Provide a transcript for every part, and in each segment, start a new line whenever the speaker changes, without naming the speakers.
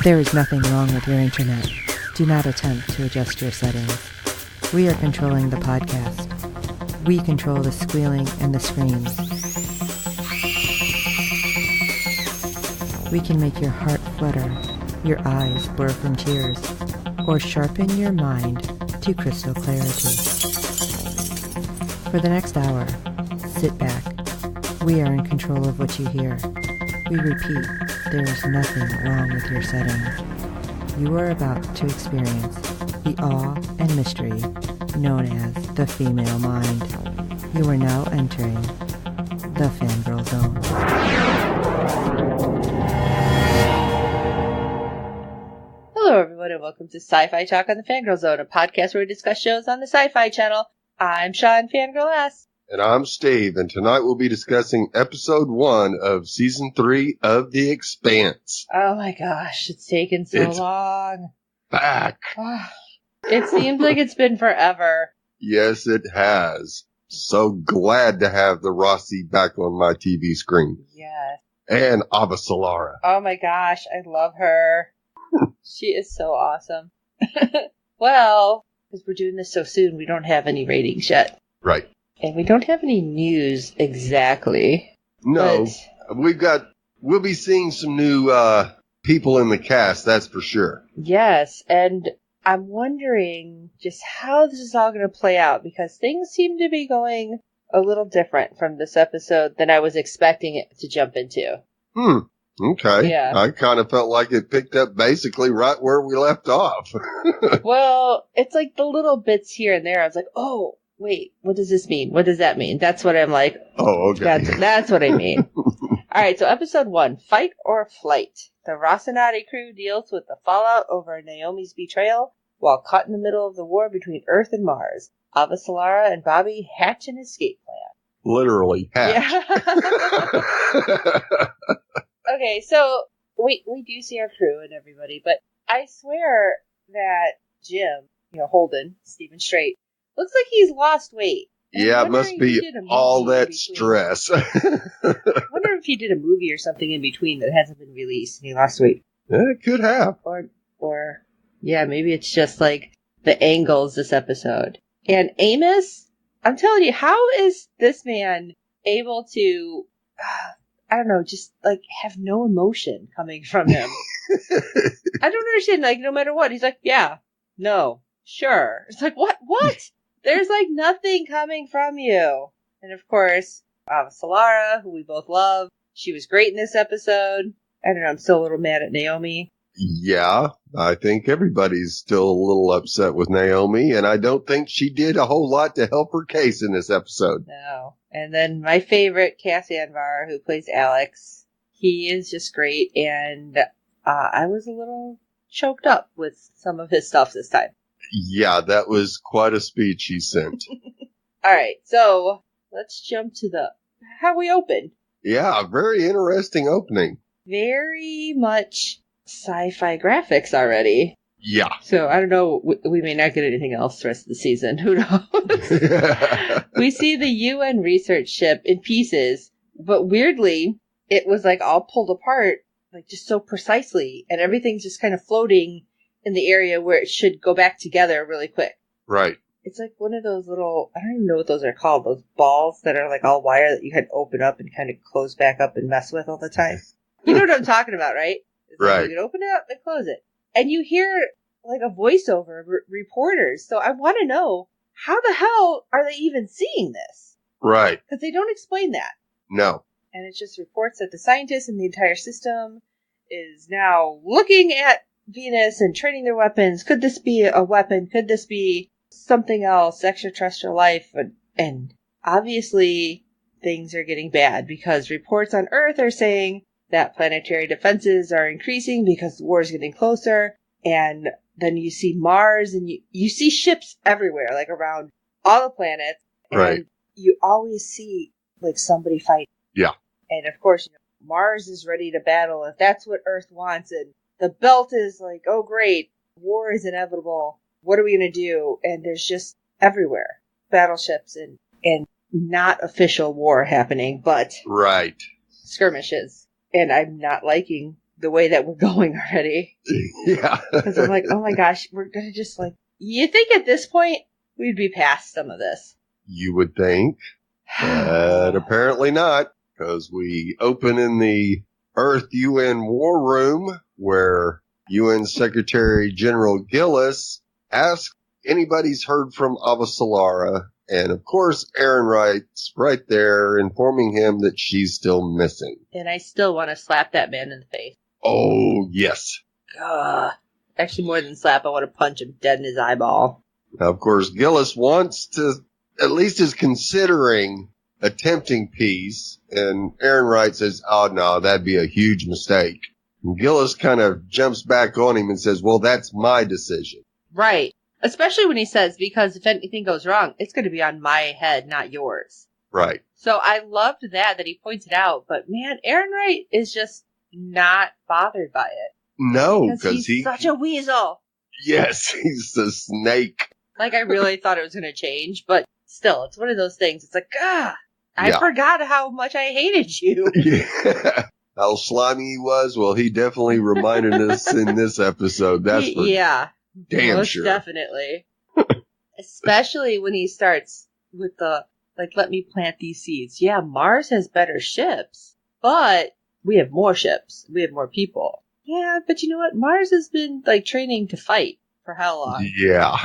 There is nothing wrong with your internet. Do not attempt to adjust your settings. We are controlling the podcast. We control the squealing and the screams. We can make your heart flutter, your eyes blur from tears, or sharpen your mind to crystal clarity. For the next hour, sit back. We are in control of what you hear. We repeat, there is nothing wrong with your settings. You are about to experience the awe and mystery known as the female mind. You are now entering the Fangirl Zone.
Hello everyone and welcome to SyFy Talk on the Fangirl Zone, a podcast where we discuss shows on the SyFy channel. I'm Sean, Fangirl S.
And I'm Steve, and tonight we'll be discussing episode 1 of season 3 of The Expanse.
Oh my gosh, it's taken so long.
Back.
It seems like it's been forever.
Yes, it has. So glad to have the Rossi back on my TV screen.
Yes.
And Avasalara.
Oh my gosh, I love her. She is so awesome. Well, because we're doing this so soon, we don't have any ratings yet.
Right.
And we don't have any news exactly.
No, we'll be seeing some new people in the cast, that's for sure.
Yes, and I'm wondering just how this is all going to play out, because things seem to be going a little different from this episode than I was expecting it to jump into.
Okay.
Yeah.
I kind of felt like it picked up basically right where we left off.
Well, it's like the little bits here and there. I was like, oh, wait, what does this mean? What does that mean? That's what I'm like.
Oh, okay.
That's what I mean. All right, so episode 1, Fight or Flight. The Rocinante crew deals with the fallout over Naomi's betrayal while caught in the middle of the war between Earth and Mars. Avasalara and Bobby hatch an escape plan.
Literally hatch.
Yeah. Okay, so we do see our crew and everybody, but I swear that Jim, Holden, Stephen Strait, looks like he's lost weight.
Yeah, it must be all that stress.
I wonder if he did a movie or something in between that hasn't been released and he lost weight.
Yeah, it could have.
Or yeah, maybe it's just like the angles this episode. And Amos, I'm telling you, how is this man able to, I don't know, just like have no emotion coming from him? I don't understand, like no matter what, he's like, yeah, no, sure. It's like, what? There's like nothing coming from you. And of course, Avasalara, who we both love, she was great in this episode. I don't know, I'm still a little mad at Naomi.
Yeah, I think everybody's still a little upset with Naomi, and I don't think she did a whole lot to help her case in this episode.
No. And then my favorite, Cass Anvar, who plays Alex, he is just great, and I was a little choked up with some of his stuff this time.
Yeah, that was quite a speech he sent.
All right, so let's jump to how we opened.
Yeah, very interesting opening.
Very much sci-fi graphics already.
Yeah.
So I don't know, we may not get anything else the rest of the season. Who knows? We see the UN research ship in pieces, but weirdly, it was like all pulled apart, like just so precisely, and everything's just kind of floating in the area where it should go back together really quick.
Right.
It's like one of those little, I don't even know what those are called, those balls that are like all wire that you can open up and kind of close back up and mess with all the time. You know what I'm talking about, right? It's
right.
Like you can open it up and close it. And you hear like a voiceover of reporters. So I want to know, how the hell are they even seeing this?
Right.
Because they don't explain that.
No.
And it just reports that the scientists in the entire system is now looking at Venus and training their weapons. Could this be a weapon? Could this be something else, extraterrestrial life? And obviously things are getting bad because reports on Earth are saying that planetary defenses are increasing because the war is getting closer. And then you see Mars and you see ships everywhere, like around all the planets. And
right.
You always see like somebody fight.
Yeah.
And of course, Mars is ready to battle if that's what Earth wants. And the belt is like, oh great, war is inevitable. What are we going to do? And there's just everywhere battleships and not official war happening, but
right.
skirmishes. And I'm not liking the way that we're going already.
Yeah.
Because I'm like, oh my gosh, we're going to just like, you think at this point we'd be past some of this?
You would think, but apparently not, because we open in the Earth UN War Room where UN Secretary General Gillis asks anybody's heard from Avasarala, and of course Aaron Wright's right there informing him that she's still missing.
And I still want to slap that man in the face.
Oh, yes.
Ugh. Actually, more than slap, I want to punch him dead in his eyeball.
Now, of course, Gillis wants to, at least is considering attempting peace, and Aaron Wright says, oh no, that'd be a huge mistake. And Gillis kind of jumps back on him and says, well, that's my decision.
Right. Especially when he says, because if anything goes wrong, it's going to be on my head, not yours.
Right.
So I loved that he pointed out, but man, Aaron Wright is just not bothered by it.
No,
because he's such a weasel.
Yes, he's a snake.
Like, I really thought it was going to change, but still, it's one of those things. It's like, I forgot how much I hated you.
Yeah. How slimy he was? Well, he definitely reminded us in this episode. That's for damn
most
sure.
Definitely. Especially when he starts with the, like, let me plant these seeds. Yeah, Mars has better ships, but we have more ships. We have more people. Yeah, but you know what? Mars has been, like, training to fight for how long?
Yeah.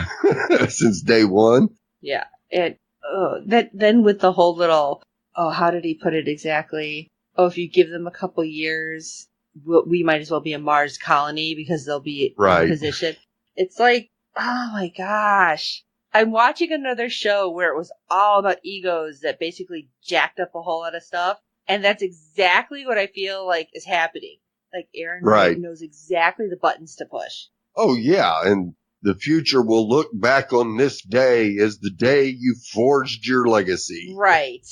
Since day one.
Yeah. And then with the whole little, how did he put it exactly? Oh, if you give them a couple years, we might as well be a Mars colony because they'll be in position. It's like, oh my gosh. I'm watching another show where it was all about egos that basically jacked up a whole lot of stuff. And that's exactly what I feel like is happening. Like, Aaron Wright knows exactly the buttons to push.
Oh, yeah. And the future will look back on this day as the day you forged your legacy.
Right.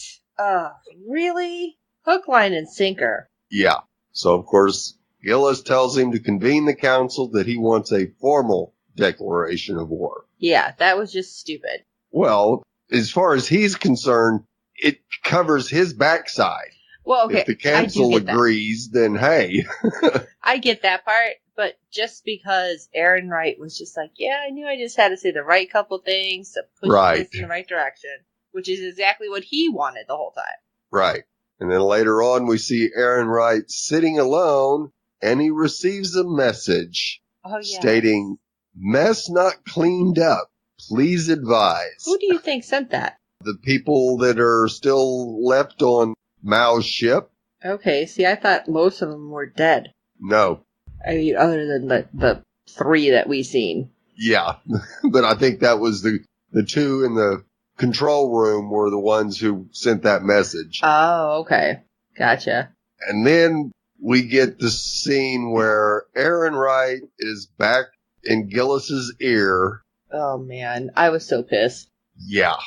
Really? Hook, line, and sinker.
Yeah. So, of course, Gillis tells him to convene the council that he wants a formal declaration of war.
Yeah, that was just stupid.
Well, as far as he's concerned, it covers his backside.
Well, okay.
If the council agrees, then hey.
I get that part, but just because Aaron Wright was just like, yeah, I knew I just had to say the right couple things to push this in the right direction, which is exactly what he wanted the whole time.
Right. And then later on, we see Aaron Wright sitting alone, and he receives a message stating, mess not cleaned up. Please advise.
Who do you think sent that?
The people that are still left on Mao's ship.
Okay, see, I thought most of them were dead.
No.
I mean, other than the 3 that we seen.
Yeah, but I think that was the 2 in the control room were the ones who sent that message.
Oh, okay. Gotcha.
And then we get the scene where Aaron Wright is back in Gillis's ear.
Oh, man. I was so pissed.
Yeah.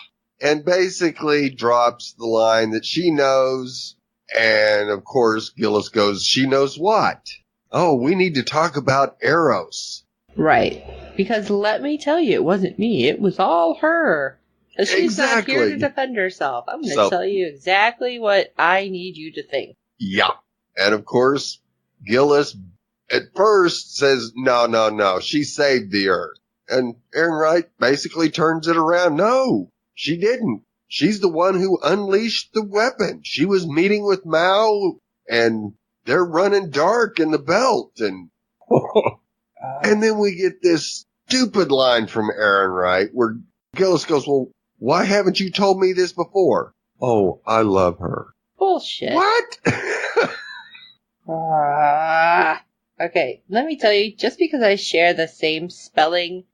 And basically drops the line that she knows. And, of course, Gillis goes, she knows what? Oh, we need to talk about Eros.
Right. Because let me tell you, it wasn't me. It was all her. Because she's not here to defend herself. I'm going to tell you exactly what I need you to think.
Yeah. And, of course, Gillis at first says, no, she saved the Earth. And Aaron Wright basically turns it around. No, she didn't. She's the one who unleashed the weapon. She was meeting with Mao, and they're running dark in the belt. And and then we get this stupid line from Aaron Wright where Gillis goes, well, why haven't you told me this before? Oh, I love her.
Bullshit.
What?
Okay, let me tell you, just because I share the same spelling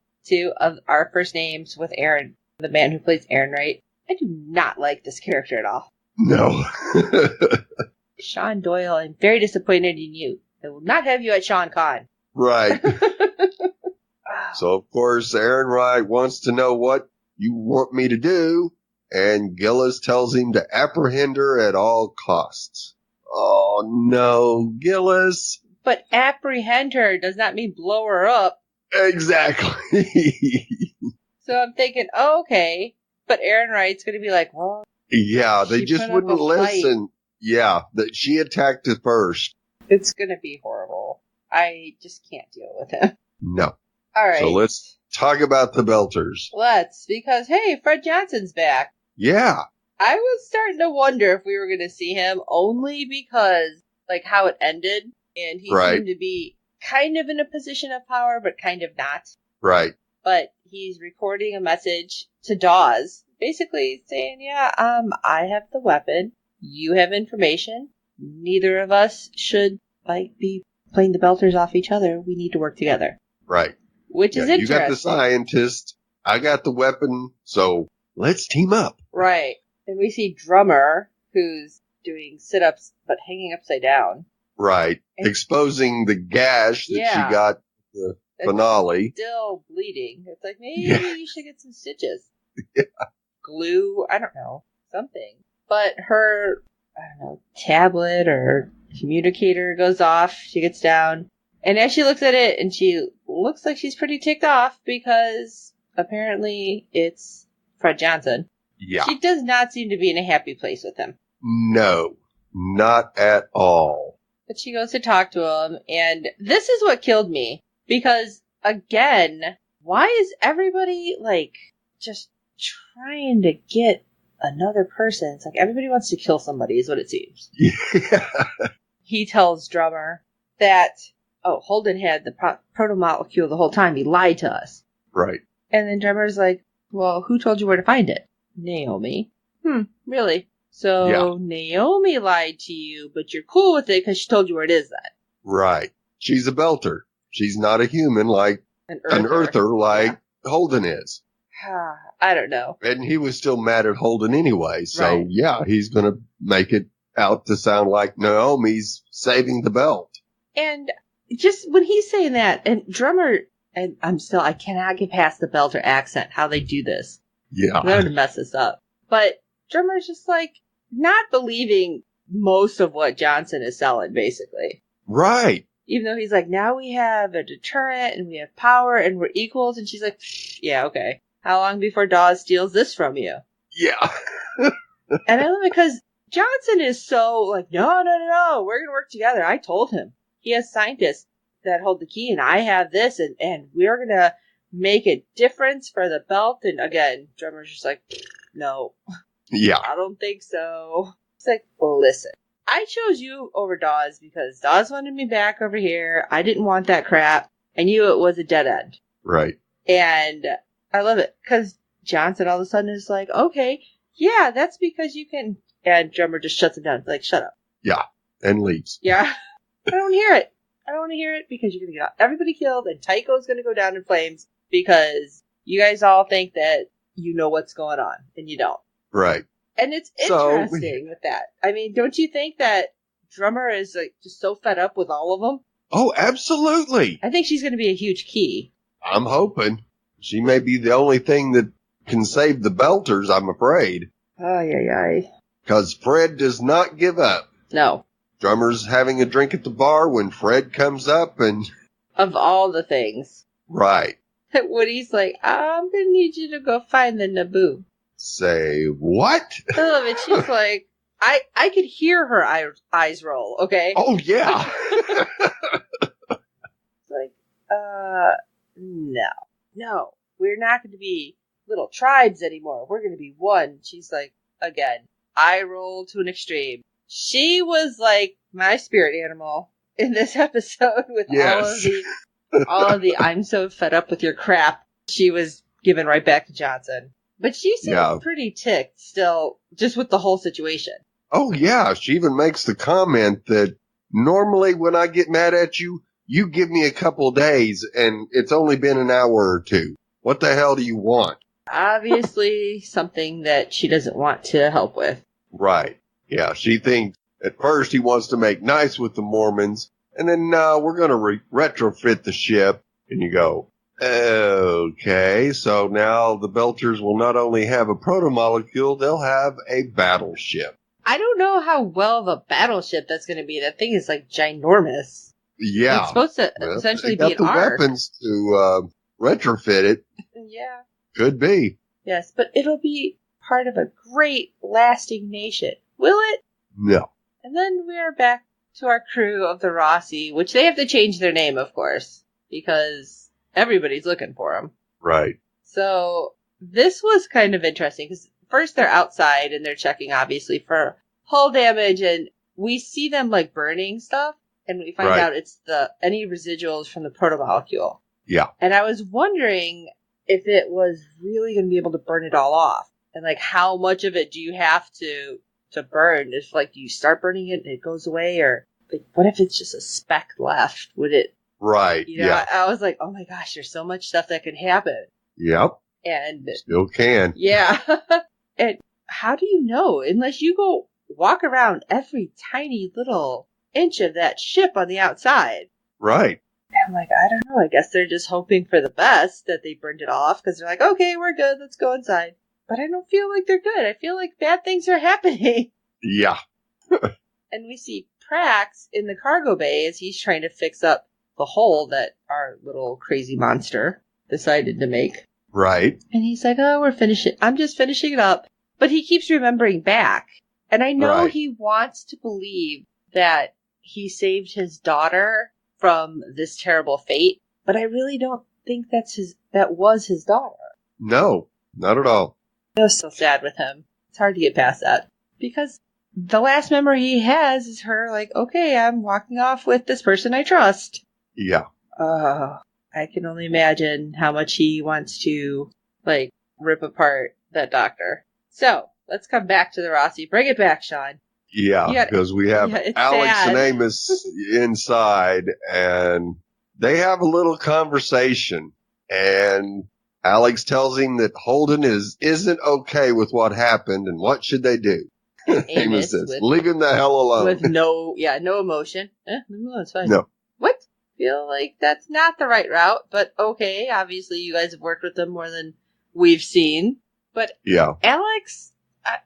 of our first names with Aaron, the man who plays Aaron Wright, I do not like this character at all.
No.
Sean Doyle, I'm very disappointed in you. I will not have you at Sean Con.
Right. So, of course, Aaron Wright wants to know what you want me to do, and Gillis tells him to apprehend her at all costs. Oh, no, Gillis.
But apprehend her does not mean blow her up.
Exactly.
So I'm thinking, okay, but Aaron Wright's going to be like, well.
Yeah, they just wouldn't listen. Yeah, that she attacked it first.
It's going to be horrible. I just can't deal with him.
No.
All right.
So let's talk about the Belters.
Because, hey, Fred Johnson's back.
Yeah.
I was starting to wonder if we were going to see him only because, like, how it ended. And he
Right.
seemed to be kind of in a position of power, but kind of not.
Right.
But he's recording a message to Dawes, basically saying, I have the weapon. You have information. Neither of us should, be playing the Belters off each other. We need to work together.
Right.
Which is interesting.
You got the scientist. I got the weapon. So let's team up.
Right. And we see Drummer, who's doing sit-ups, but hanging upside down.
Right. Exposing the gash that she got in the finale.
Still bleeding. It's like, maybe you should get some stitches.
Yeah.
Glue, I don't know, something. But her, tablet or communicator goes off. She gets down. And as she looks at it, and she looks like she's pretty ticked off because apparently it's Fred Johnson.
Yeah.
She does not seem to be in a happy place with him.
No, not at all.
But she goes to talk to him, and this is what killed me. Because, again, why is everybody, just trying to get another person? It's like everybody wants to kill somebody, is what it seems.
Yeah.
He tells Drummer that, Holden had the proto-molecule the whole time. He lied to us.
Right.
And then Drummer's like, well, who told you where to find it? Naomi. Really? So Naomi lied to you, but you're cool with it because she told you where it is then.
Right. She's a Belter. She's not a human like an Earther like Holden is.
I don't know.
And he was still mad at Holden anyway. So, he's going to make it out to sound like Naomi's saving the belt.
And just when he's saying that, and Drummer, and I cannot get past the Belter accent, how they do this.
Yeah.
I'm going to mess this up. But Drummer's just not believing most of what Johnson is selling, basically.
Right.
Even though he's like, now we have a deterrent and we have power and we're equals. And she's like, yeah, okay. How long before Dawes steals this from you?
Yeah.
And I love it because Johnson is so no, we're going to work together. I told him. He has scientists that hold the key and I have this and we're going to make a difference for the belt. And again, Drummer's just like, no.
Yeah.
I don't think so. It's like, well, listen. I chose you over Dawes because Dawes wanted me back over here. I didn't want that crap. I knew it was a dead end.
Right.
And I love it because Johnson all of a sudden is like, okay, yeah, that's because you can. And Drummer just shuts him down. Like, shut up.
Yeah. And leaves.
Yeah. I don't hear it. I don't want to hear it because you're going to get everybody killed and Tycho's going to go down in flames because you guys all think that you know what's going on and you don't.
Right.
And it's interesting with that. I mean, don't you think that Drummer is just so fed up with all of them?
Oh, absolutely.
I think she's going to be a huge key.
I'm hoping. She may be the only thing that can save the Belters, I'm afraid.
Oh, yeah.
Because Fred does not give up.
No.
Drummer's having a drink at the bar when Fred comes up and...
Of all the things.
Right.
Woody's like, I'm going to need you to go find the Naboo.
Say, what?
I love it. She's like, I could hear her eyes roll, okay?
Oh, yeah.
It's like, no. We're not going to be little tribes anymore. We're going to be one. She's like, again, eye roll to an extreme. She was like my spirit animal in this episode with all of the I'm so fed up with your crap. She was given right back to Johnson. But she seems pretty ticked still, just with the whole situation.
Oh, yeah. She even makes the comment that normally when I get mad at you, you give me a couple days and it's only been an hour or two. What the hell do you want?
Obviously something that she doesn't want to help with.
Right. Yeah, she thinks at first he wants to make nice with the Mormons, and then we're going to retrofit the ship. And you go, okay, so now the Belters will not only have a proto-molecule, they'll have a battleship.
I don't know how well of a battleship that's going to be. That thing is ginormous.
Yeah.
It's supposed to essentially be an ark.
They got the weapons to retrofit it.
Yeah.
Could be.
Yes, but it'll be part of a great lasting nation. Will it?
No.
And then we are back to our crew of the Rossi, which they have to change their name, of course, because everybody's looking for them.
Right.
So this was kind of interesting because first they're outside and they're checking, obviously, for hull damage, and we see them like burning stuff, and we find out it's any residuals from the protomolecule.
Yeah.
And I was wondering if it was really going to be able to burn it all off, and like how much of it do you have to burn? If like you start burning it and it goes away, or like what if it's just a speck left? Would it?
Right.
You know, I was like, oh my gosh, there's so much stuff that can happen.
Yep.
And
still can.
Yeah. And how do you know? Unless you go walk around every tiny little inch of that ship on the outside.
Right.
I'm like, I don't know. I guess they're just hoping for the best that they burned it off because they're like, okay, we're good. Let's go inside. But I don't feel like they're good. I feel like bad things are happening.
Yeah.
And we see Prax in the cargo bay as he's trying to fix up the hole that our little crazy monster decided to make.
Right.
And he's like, oh, I'm just finishing it up. But he keeps remembering back. And I know he wants to believe that he saved his daughter from this terrible fate, but I really don't think that was his daughter.
No, not at all.
It was so sad with him. It's hard to get past that. Because the last memory he has is her like, okay, I'm walking off with this person I trust.
Yeah.
I can only imagine how much he wants to, like, rip apart that doctor. So, let's come back to the Rossi. Bring it back, Sean.
Yeah, because we have Alex
sad.
and Amos inside, and they have a little conversation, and Alex tells him that Holden isn't okay with what happened, and what should they do? Amos says, leave him the hell alone.
With no emotion. No, it's fine.
No.
What? Feel like that's not the right route, but okay, obviously you guys have worked with them more than we've seen. But
yeah,
Alex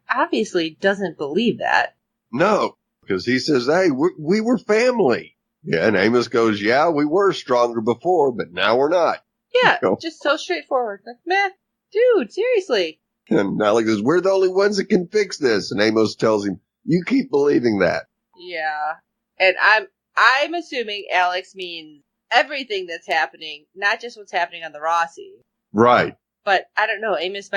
obviously doesn't believe that.
No, because he says, hey, we were family. Yeah, and Amos goes, yeah, we were stronger before, but now we're not.
Yeah, just so straightforward. Like, meh, dude, seriously.
And Alex says, we're the only ones that can fix this. And Amos tells him, you keep believing that.
Yeah, and I'm assuming Alex means everything that's happening, not just what's happening on the Rossi.
Right.
But I don't know. Amos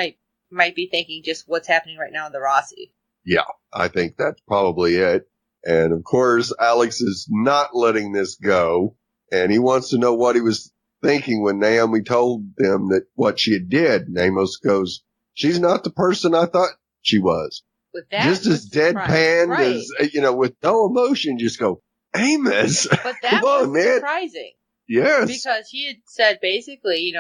might be thinking just what's happening right now on the Rossi.
Yeah, I think that's probably it. And of course, Alex is not letting this go. And he wants to know what he was thinking when Naomi told them that what she did. And Amos goes, she's not the person I thought she was.
With that,
just as deadpan as, with no emotion, just go, Amos.
But that was surprising.
Yes.
Because he had said basically,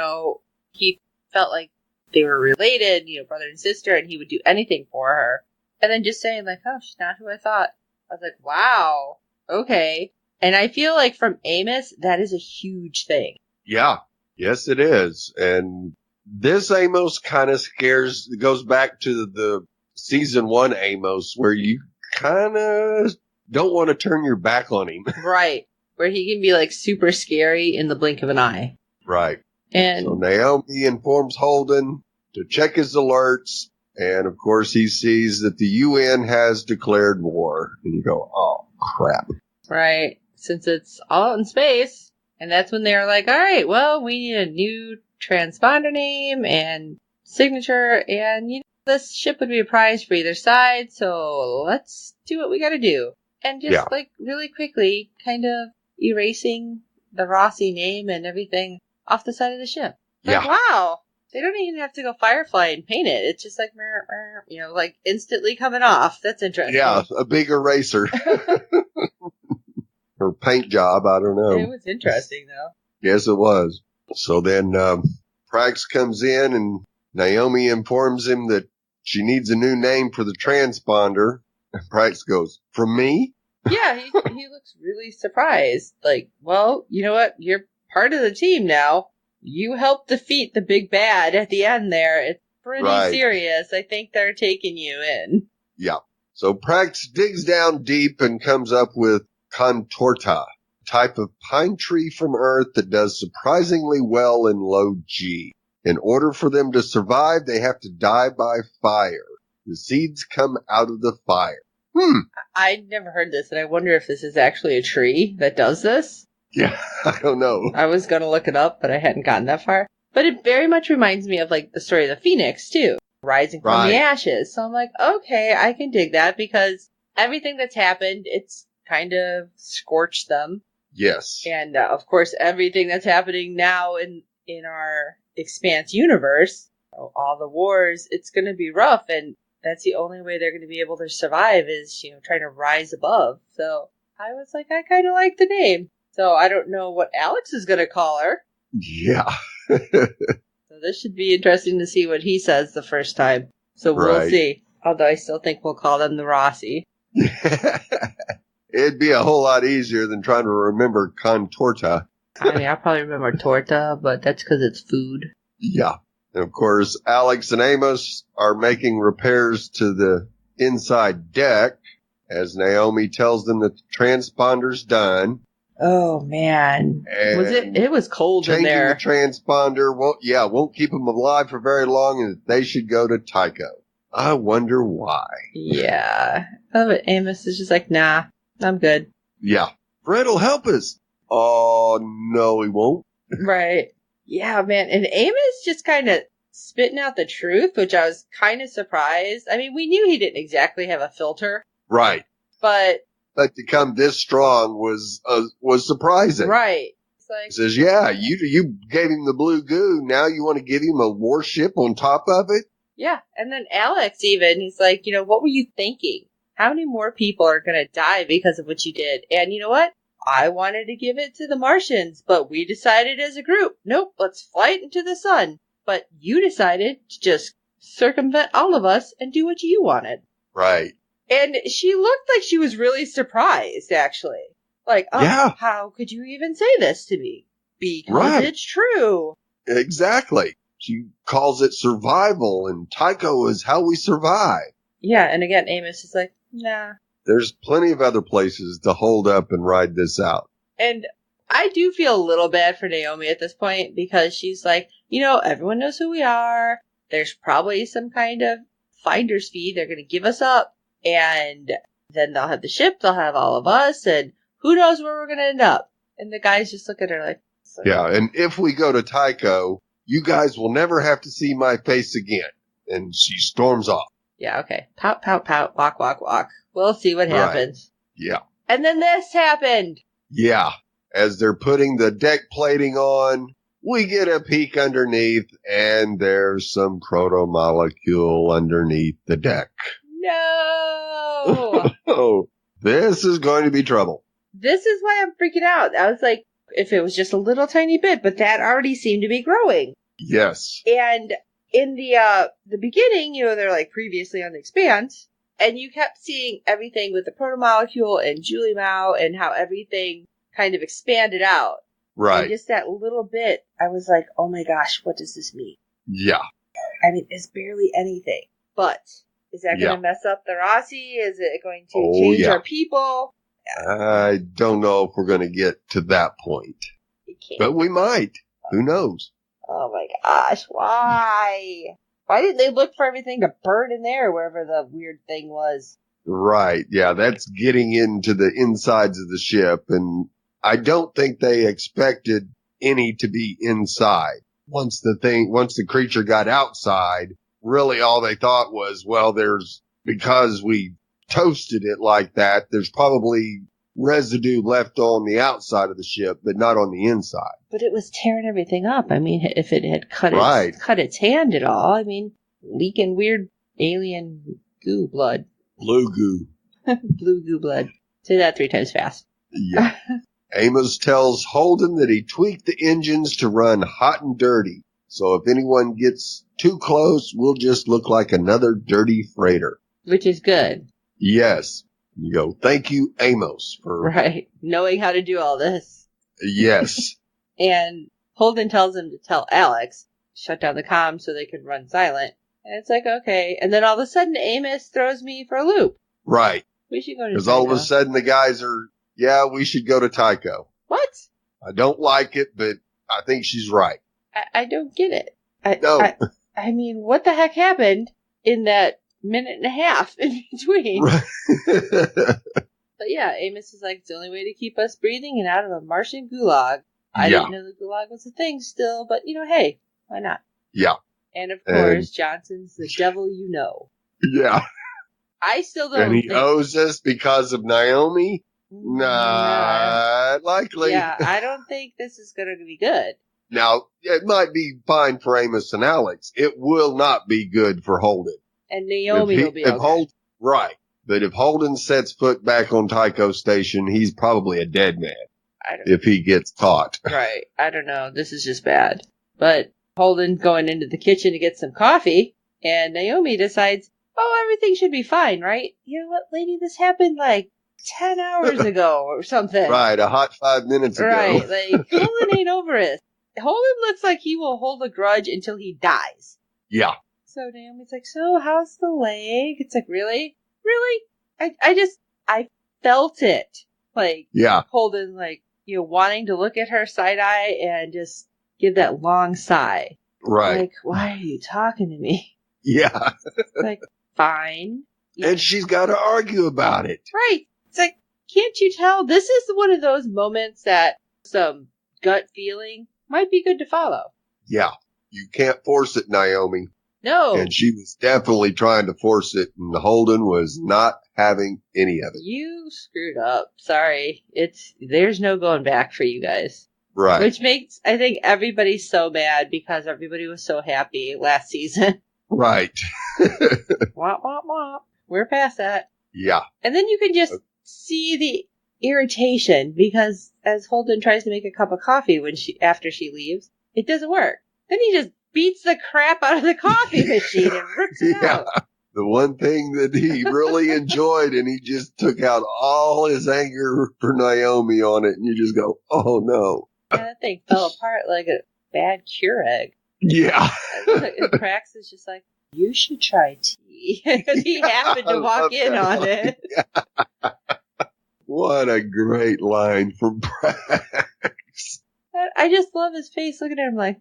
he felt like they were related, brother and sister, and he would do anything for her. And then just saying like, oh, she's not who I thought. I was like, wow, okay. And I feel like from Amos, that is a huge thing.
Yeah. Yes, it is. And this Amos kind of goes back to the season 1 Amos, where you kind of don't want to turn your back on him.
Right. Where he can be like super scary in the blink of an eye.
Right.
And
so Naomi informs Holden to check his alerts. And of course he sees that the UN has declared war. And you go, oh crap.
Right. Since it's all out in space. And that's when they're like, all right, well, we need a new transponder name and signature. And this ship would be a prize for either side. So let's do what we got to do. And just like really quickly kind of erasing the Rossi name and everything off the side of the ship. Like, wow. They don't even have to go Firefly and paint it. It's just like, like instantly coming off. That's interesting.
Yeah, a big eraser. Or paint job, I don't know.
It was interesting, though.
Yes, it was. So then Prax comes in and Naomi informs him that she needs a new name for the transponder. And Prax goes, from me?
Yeah, he looks really surprised. Like, well, you know what? You're part of the team now. You helped defeat the big bad at the end there. It's pretty serious. I think they're taking you in. Yeah.
So Prax digs down deep and comes up with Contorta, a type of pine tree from Earth that does surprisingly well in low G. In order for them to survive, they have to die by fire. The seeds come out of the fire.
I'd never heard this, and I wonder if this is actually a tree that does this.
Yeah, I don't know.
I was going to look it up, but I hadn't gotten that far. But it very much reminds me of, like, the story of the Phoenix, too. Rising from the ashes. So I'm like, okay, I can dig that, because everything that's happened, it's kind of scorched them.
Yes.
And, of course, everything that's happening now in our Expanse universe, all the wars, it's going to be rough, and that's the only way they're going to be able to survive is, trying to rise above. So I was like, I kind of like the name. So I don't know what Alex is going to call her.
Yeah.
So this should be interesting to see what he says the first time. So we'll see. Although I still think we'll call them the Rossi.
It'd be a whole lot easier than trying to remember Contorta.
I mean, I'll probably remember Torta, but that's because it's food.
Yeah. And of course, Alex and Amos are making repairs to the inside deck as Naomi tells them that the transponder's done.
Oh, man.
And
it was cold in there.
Changing the transponder won't keep them alive for very long, and they should go to Tycho. I wonder why.
Yeah. Oh, but Amos is just like, nah, I'm good.
Yeah. Fred will help us. Oh, no, he won't.
Right. Yeah, man. And Amos just kind of spitting out the truth, which I was kind of surprised. I mean, we knew he didn't exactly have a filter.
Right.
But
to come this strong was surprising.
Right. It's like,
he says, yeah, you gave him the blue goo. Now you want to give him a warship on top of it?
Yeah. And then Alex even, he's like, what were you thinking? How many more people are going to die because of what you did? And you know what? I wanted to give it to the Martians, but we decided as a group, nope, let's fly it into the sun. But you decided to just circumvent all of us and do what you wanted.
Right.
And she looked like she was really surprised, actually. Like, how could you even say this to me? Because it's true.
Exactly. She calls it survival, and Tycho is how we survive.
Yeah, and again, Amos is like, nah.
There's plenty of other places to hold up and ride this out.
And I do feel a little bad for Naomi at this point, because she's like, everyone knows who we are. There's probably some kind of finder's fee they're going to give us up. And then they'll have the ship, they'll have all of us, and who knows where we're going to end up. And the guys just look at her like...
Yeah, and if we go to Tycho, you guys will never have to see my face again. And she storms off.
Yeah, okay. Pout, pout, pout, walk, walk, walk. We'll see what happens.
Yeah.
And then this happened.
Yeah. As they're putting the deck plating on, we get a peek underneath, and there's some proto-molecule underneath the deck.
No!
Oh, this is going to be trouble.
This is why I'm freaking out. I was like, if it was just a little tiny bit, but that already seemed to be growing.
Yes.
And in the beginning, they're like previously on the Expanse, and you kept seeing everything with the proto-molecule and Julie Mao and how everything kind of expanded out.
Right.
And just that little bit, I was like, oh my gosh, what does this mean?
Yeah.
I mean, it's barely anything. But is that going to mess up the Rossi? Is it going to change our people?
I don't know if we're going to get to that point. But we might. Who knows?
Oh my gosh, why? Why didn't they look for everything to burn in there, wherever the weird thing was?
Right, yeah, that's getting into the insides of the ship, and I don't think they expected any to be inside. Once the creature got outside, really all they thought was, well, because we toasted it like that, there's probably residue left on the outside of the ship, but not on the inside.
But it was tearing everything up. I mean, if it had cut its hand at all, I mean, leaking weird alien goo blood.
Blue goo.
Blue goo blood. Say that 3 times fast.
Yeah. Amos tells Holden that he tweaked the engines to run hot and dirty. So if anyone gets too close, we'll just look like another dirty freighter.
Which is good.
Yes. You go, thank you, Amos, for...
Right. Knowing how to do all this.
Yes.
And Holden tells him to tell Alex, shut down the comms so they can run silent. And it's like, okay. And then all of a sudden, Amos throws me for a loop.
Right.
We should go to
Because all of a sudden the guys are, we should go to Tycho.
What?
I don't like it, but I think she's right.
I don't get it.
No.
I mean, what the heck happened in that minute and a half in between.
Right.
But yeah, Amos is like, it's the only way to keep us breathing and out of a Martian gulag. I
Yeah.
didn't know the gulag was a thing still, but hey, why not?
Yeah.
And of course, Johnson's the devil you know.
Yeah.
I still don't
And he
think...
owes us because of Naomi?
Nah.
Not likely.
Yeah, I don't think this is going to be good.
Now, it might be fine for Amos and Alex. It will not be good for Holden.
And Naomi will be okay.
Right. But if Holden sets foot back on Tycho Station, he's probably a dead man if he gets caught.
Right. I don't know. This is just bad. But Holden going into the kitchen to get some coffee, and Naomi decides, everything should be fine, right? You know what, lady? This happened like 10 hours ago or something.
Right. A hot 5 minutes ago.
Right. Like, Holden ain't over it. Holden looks like he will hold a grudge until he dies.
Yeah.
So Naomi's like, so how's the leg? It's like, really? Really? I felt it. Like,
yeah.
Holden, like, wanting to look at her side eye and just give that long sigh.
Right.
Like, why are you talking to me?
Yeah.
Like, fine. Yeah.
And she's got to argue about it.
Right. It's like, can't you tell? This is one of those moments that some gut feeling might be good to follow.
Yeah. You can't force it, Naomi.
No.
And she was definitely trying to force it, and Holden was not having any of it.
You screwed up. Sorry. There's no going back for you guys.
Right.
Which makes, I think, everybody so mad because everybody was so happy last season.
Right.
Womp, womp, womp. We're past that.
Yeah.
And then you can just see the irritation because as Holden tries to make a cup of coffee after she leaves, it doesn't work. Then he just beats the crap out of the coffee machine and rips it out.
The one thing that he really enjoyed, and he just took out all his anger for Naomi on it, and you just go, oh no.
Yeah, that thing fell apart like a bad Keurig.
Yeah.
And Prax is just like, you should try tea. Because he happened to walk in on it.
Yeah. What a great line from Prax.
I just love his face looking at him like,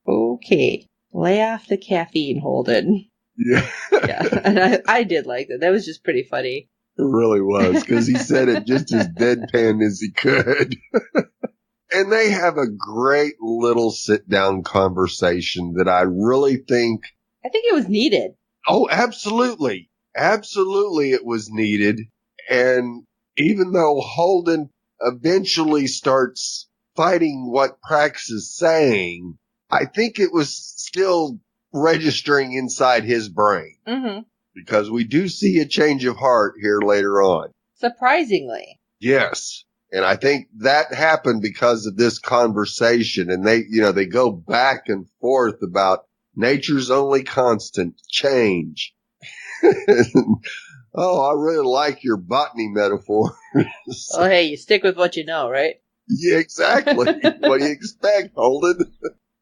okay. Lay off the caffeine, Holden.
Yeah.
Yeah, and I did like that. That was just pretty funny.
It really was, because he said it just as deadpan as he could. And they have a great little sit-down conversation that I really think...
I think it was needed.
Oh, absolutely. Absolutely it was needed. And even though Holden eventually starts fighting what Prax is saying, I think it was still registering inside his brain. Mm-hmm. Because we do see a change of heart here later on.
Surprisingly.
Yes. And I think that happened because of this conversation. And they go back and forth about nature's only constant, change. Oh, I really like your botany metaphor.
Oh, hey, you stick with what you know, right?
Yeah, exactly. What do you expect, Holden?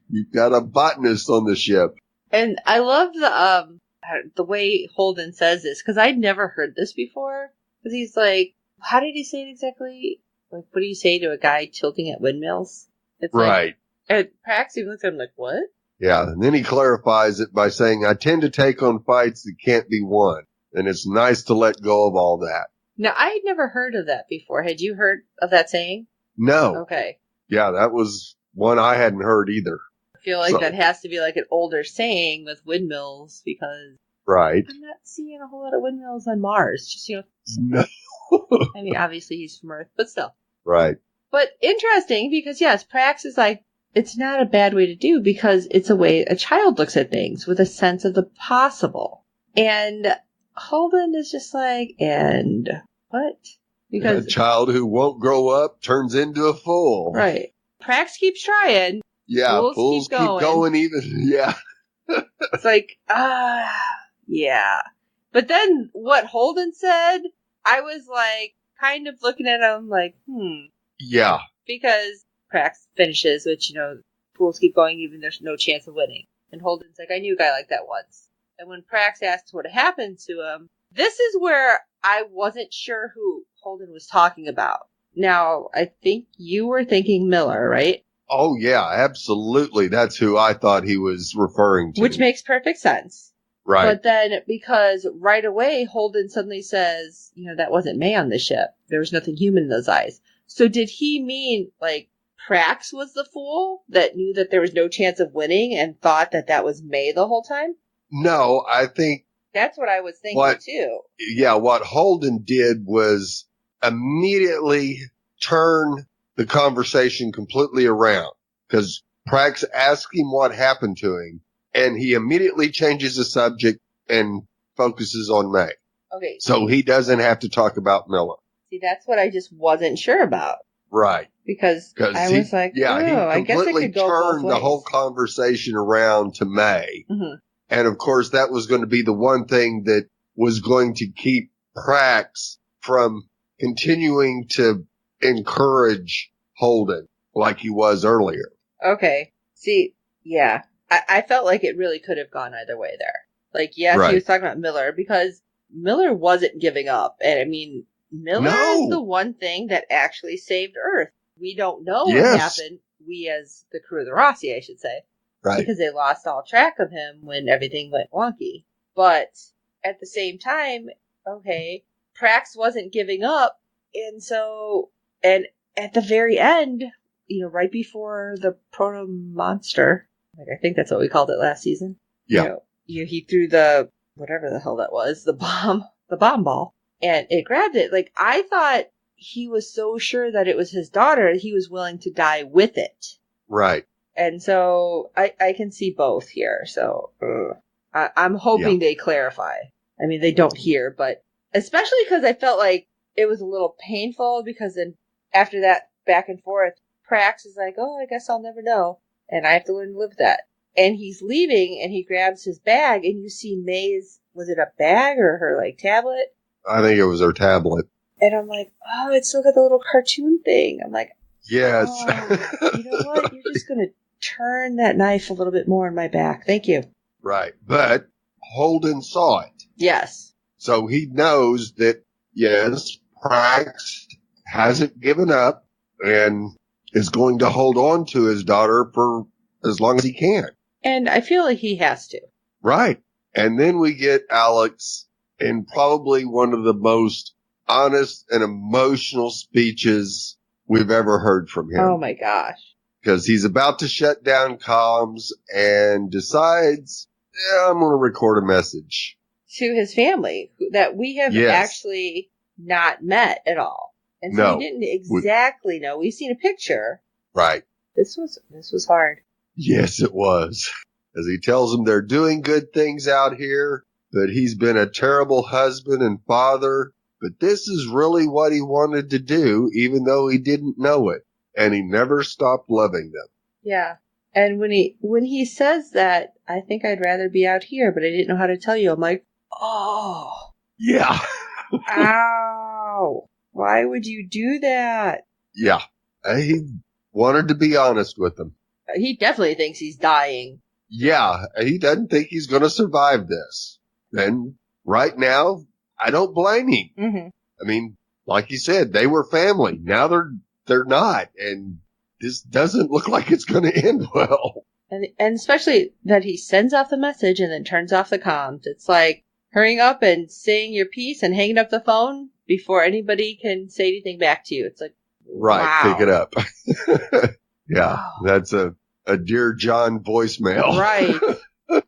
You've got a botanist on the ship.
And I love the way Holden says this, because I'd never heard this before. Because he's like, how did he say it exactly? Like, what do you say to a guy tilting at windmills? It's
right.
Like, and Prax even looks at him like, what?
Yeah, and then he clarifies it by saying, I tend to take on fights that can't be won, and it's nice to let go of all that.
Now, I had never heard of that before. Had you heard of that saying?
No.
Okay.
Yeah, that was one I hadn't heard either.
I feel like that has to be like an older saying with windmills, because
right.
I'm not seeing a whole lot of windmills on Mars. Just,
No.
I mean, obviously he's from Earth, but still.
Right.
But interesting, because yes, Prax is like, it's not a bad way to do, because it's a way a child looks at things with a sense of the possible. And Holden is just like, and what? Because
a child who won't grow up turns into a fool.
Right. Prax keeps trying.
Yeah, fools keep going even. Yeah.
It's like, yeah. But then what Holden said, I was like, kind of looking at him like,
Yeah.
Because Prax finishes, which, fools keep going even there's no chance of winning. And Holden's like, I knew a guy like that once. And when Prax asks what happened to him, this is where I wasn't sure who Holden was talking about. Now, I think you were thinking Miller, right?
Oh, yeah, absolutely. That's who I thought he was referring to.
Which makes perfect sense.
Right.
But then, because right away Holden suddenly says, that wasn't May on the ship. There was nothing human in those eyes. So did he mean, like, Prax was the fool that knew that there was no chance of winning and thought that that was May the whole time?
No, I think...
That's what I was thinking, too.
Yeah, what Holden did was immediately turn the conversation completely around. Because Prax asked him what happened to him, and he immediately changes the subject and focuses on May.
Okay.
So he doesn't have to talk about Miller.
See, that's what I just wasn't sure about.
Right.
Because I was like,
he
I guess I
completely
could go both
turned
ways.
the whole conversation around to May.
Mm-hmm.
And of course, that was going to be the one thing that was going to keep Prax from continuing to encourage Holden like he was earlier.
Okay. See, yeah. I felt like it really could have gone either way there. Like, yes,
Right.
he was talking about Miller because Miller wasn't giving up. And I mean, Miller is the one thing that actually saved Earth. We don't know what happened. We as the crew of the Rossi, I should say.
Right.
Because they lost all track of him when everything went wonky. But at the same time, okay, Prax wasn't giving up. And so, and at the very end, right before the proto-monster, like I think that's what we called it last season.
Yeah.
He threw the, whatever the hell that was, the bomb ball, and it grabbed it. Like, I thought he was so sure that it was his daughter, he was willing to die with it.
Right.
And so I can see both here. So I'm hoping they clarify. I mean, they don't here, but especially because I felt like it was a little painful because then after that back and forth, Prax is like, oh, I guess I'll never know. And I have to learn to live with that. And he's leaving and he grabs his bag and you see May's, was it a bag or her like tablet?
I think it was her tablet.
And I'm like, oh, it's still got the little cartoon thing. I'm like,
yes.
Oh, you know what? You're just going to turn that knife a little bit more in my back. Thank you.
Right. But Holden saw it.
Yes.
So he knows that, yes, Prax hasn't given up and is going to hold on to his daughter for as long as he can.
And I feel like he has to.
Right. And then we get Alex in probably one of the most honest and emotional speeches we've ever heard from him.
Oh my gosh.
Because he's about to shut down comms and decides, I'm going to record a message.
To his family that we have actually not met at all. And so we didn't exactly know. We've seen a picture.
Right.
This was hard.
Yes, it was. As he tells them they're doing good things out here, that he's been a terrible husband and father, but this is really what he wanted to do, even though he didn't know it. And he never stopped loving them.
Yeah. And when he says that, I think I'd rather be out here, but I didn't know how to tell you. I'm like, oh.
Yeah.
Ow. Why would you do that?
Yeah. He wanted to be honest with them.
He definitely thinks he's dying.
Yeah. He doesn't think he's going to survive this. And right now, I don't blame him.
Mm-hmm.
I mean, like you said, they were family. Now they're not. And this doesn't look like it's going to end well.
And especially that he sends off the message and then turns off the comms. It's like hurrying up and saying your piece and hanging up the phone before anybody can say anything back to you. It's like,
right,
wow.
Pick it up. Yeah, wow. That's a Dear John voicemail.
Right.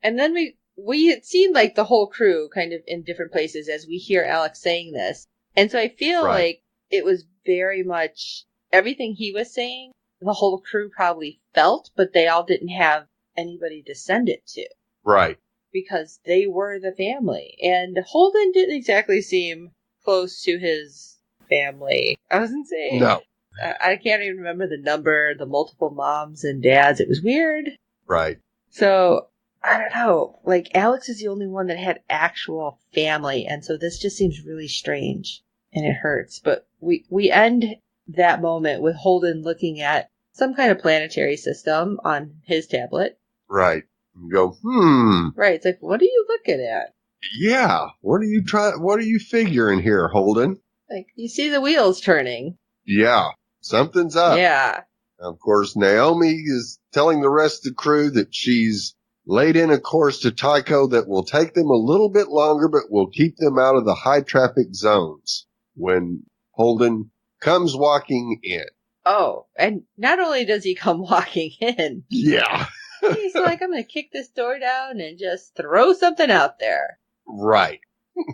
And then we had seen like the whole crew kind of in different places as we hear Alex saying this. And so I feel like it was very much everything he was saying, the whole crew probably felt, but they all didn't have anybody to send it to.
Right.
Because they were the family. And Holden didn't exactly seem close to his family. I wasn't saying.
No.
I can't even remember the number, the multiple moms and dads. It was weird.
Right.
So, I don't know. Like, Alex is the only one that had actual family. And so this just seems really strange. And it hurts. But we end that moment with Holden looking at some kind of planetary system on his tablet.
Right. You go,
Right. It's like, what are you looking at?
Yeah. What are you figuring here, Holden?
Like, you see the wheels turning.
Yeah. Something's up.
Yeah.
Of course, Naomi is telling the rest of the crew that she's laid in a course to Tycho that will take them a little bit longer, but will keep them out of the high traffic zones when Holden comes walking in.
Oh, and not only does he come walking in,
Yeah.
he's like, I'm going to kick this door down and just throw something out there.
Right.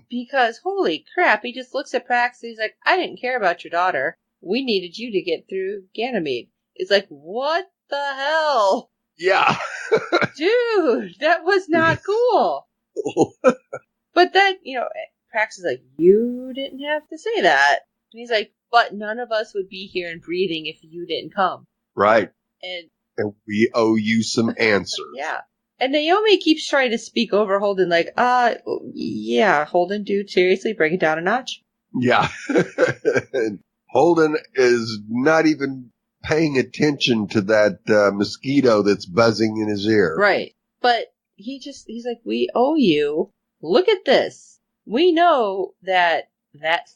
Because, holy crap, he just looks at Prax and he's like, I didn't care about your daughter. We needed you to get through Ganymede. It's like, what the hell?
Yeah.
Dude, that was not cool. But then, Prax is like, you didn't have to say that. And he's like, but none of us would be here and breathing if you didn't come.
Right.
And
we owe you some answers.
Yeah. And Naomi keeps trying to speak over Holden like, yeah, Holden, dude, seriously, bring it down a notch.
Yeah. And Holden is not even paying attention to that mosquito that's buzzing in his ear.
Right. But he's like, we owe you. Look at this. We know that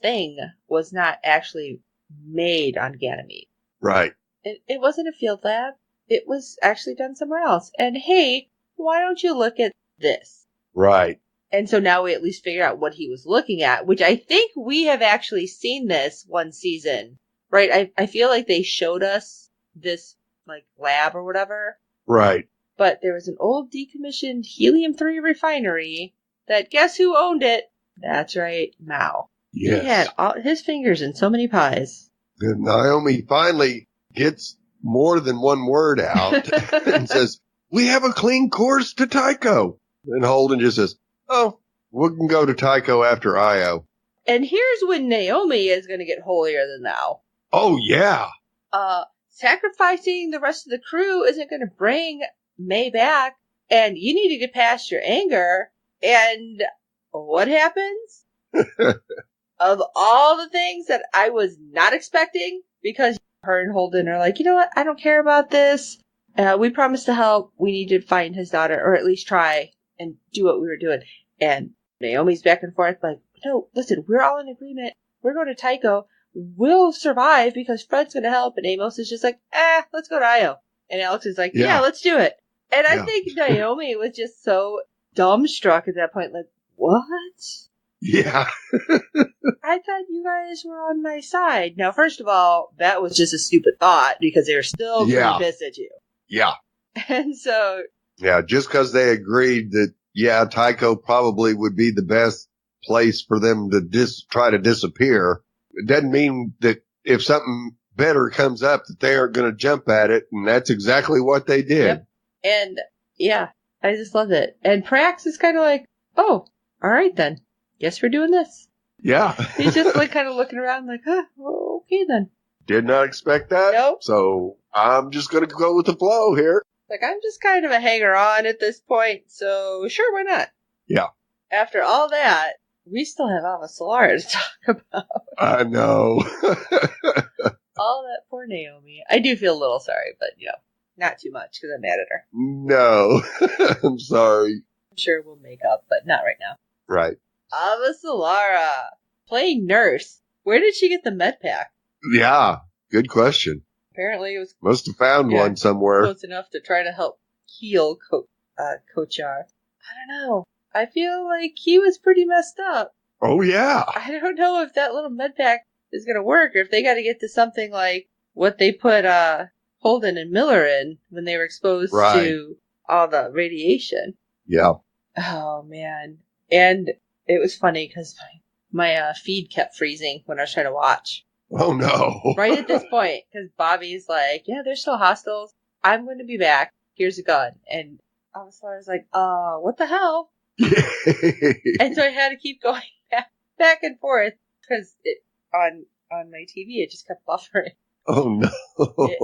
thing was not actually made on Ganymede.
Right.
It wasn't a field lab. It was actually done somewhere else. And hey, why don't you look at this?
Right.
And so now we at least figure out what he was looking at, which I think we have actually seen this one season. Right? I feel like they showed us this, like, lab or whatever.
Right.
But there was an old decommissioned helium-3 refinery that, guess who owned it? That's right, Mao.
Yes.
He had all his fingers in so many pies.
And Naomi finally gets more than one word out and says, we have a clean course to Tycho. And Holden just says, oh, we can go to Tycho after Io.
And here's when Naomi is going to get holier than thou.
Oh, yeah.
Sacrificing the rest of the crew isn't going to bring May back. And you need to get past your anger. And what happens? Of all the things that I was not expecting, because her and Holden are like, you know what? I don't care about this. We promised to help. We need to find his daughter, or at least try and do what we were doing. And Naomi's back and forth like, no, listen, we're all in agreement. We're going to Tycho. We'll survive because Fred's going to help. And Amos is just like, let's go to Io. And Alex is like, yeah, let's do it. And I think Naomi was just so dumbstruck at that point. Like, what?
Yeah.
I thought you guys were on my side. Now, first of all, that was just a stupid thought because they're still pretty pissed at you.
Yeah.
And so...
Yeah, just because they agreed that, Tycho probably would be the best place for them to try to disappear, it doesn't mean that if something better comes up that they aren't going to jump at it, and that's exactly what they did.
Yep. And, I just loved it. And Prax is kind of like, oh, all right then. Guess we're doing this.
Yeah.
He's just like kind of looking around like, okay then.
Did not expect that.
Nope.
So I'm just going to go with the flow here.
Like, I'm just kind of a hanger-on at this point, so sure, why not?
Yeah.
After all that, we still have Ava Solara to talk about.
I know.
All that poor Naomi. I do feel a little sorry, but, not too much because I'm mad at her.
No. I'm sorry.
I'm sure we'll make up, but not right now.
Right.
Ava Solara, playing nurse. Where did she get the med pack?
Yeah, good question.
Apparently it was...
Must have found one somewhere.
Close enough to try to help heal Kochar. I don't know. I feel like he was pretty messed up.
Oh, yeah.
I don't know if that little med pack is going to work, or if they got to get to something like what they put Holden and Miller in when they were exposed to all the radiation.
Yeah.
Oh, man. And it was funny because my feed kept freezing when I was trying to watch.
Oh, no.
Right at this point, because Bobby's like, yeah, they're still hostiles. I'm going to be back. Here's a gun. And I was like, what the hell? And so I had to keep going back and forth because on my TV, it just kept buffering.
Oh, no.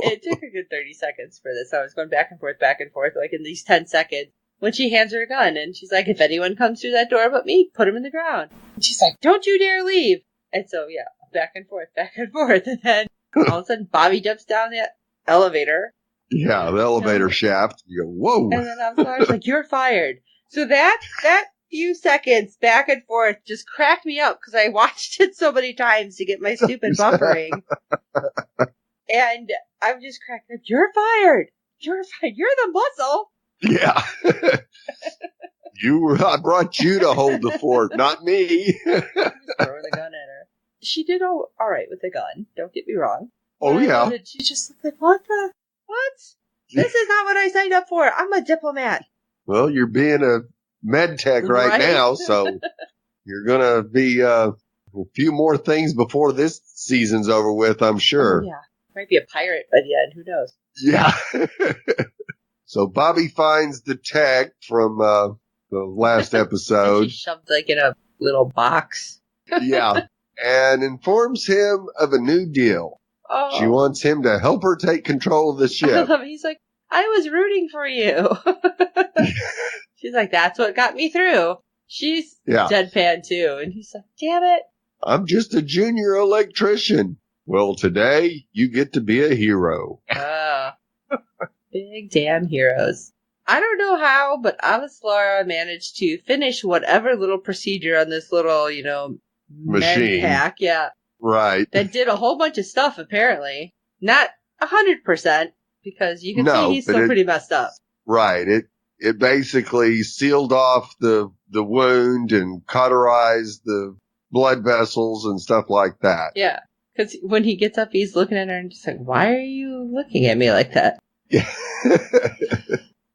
It took a good 30 seconds for this. I was going back and forth, like in these 10 seconds. When she hands her a gun, and she's like, if anyone comes through that door but me, put him in the ground. And she's like, don't you dare leave. And so, back and forth. And then all of a sudden, Bobby jumps down the elevator.
Yeah, the elevator shaft. You go, whoa.
And then I was like, you're fired. So that few seconds back and forth just cracked me up because I watched it so many times to get my stupid buffering. And I'm just cracking up. You're fired. You're fired. You're the muscle.
Yeah. I brought you to hold the fort, not me.
Just throwing the gun at her. She did all right with the gun. Don't get me wrong.
Oh, yeah.
She just looked like, what? This is not what I signed up for. I'm a diplomat.
Well, you're being a med tech right now, so you're going to be a few more things before this season's over with, I'm sure.
Oh, yeah. Might be a pirate by the end. Who knows?
Yeah. So Bobby finds the tech from the last episode.
She shoved in a little box.
Yeah. And informs him of a new deal.
Oh.
She wants him to help her take control of the ship.
He's like, I was rooting for you. She's like, that's what got me through. She's deadpan too. And he's like, damn it.
I'm just a junior electrician. Well, today you get to be a hero.
Big damn heroes. I don't know how, but Avasalara managed to finish whatever little procedure on this little,
machine
pack. Yeah.
Right.
That did a whole bunch of stuff, apparently. Not 100%, because you can see he's still pretty messed up.
Right. It basically sealed off the wound and cauterized the blood vessels and stuff like that.
Yeah. Because when he gets up, he's looking at her and just like, why are you looking at me like that?
Yeah.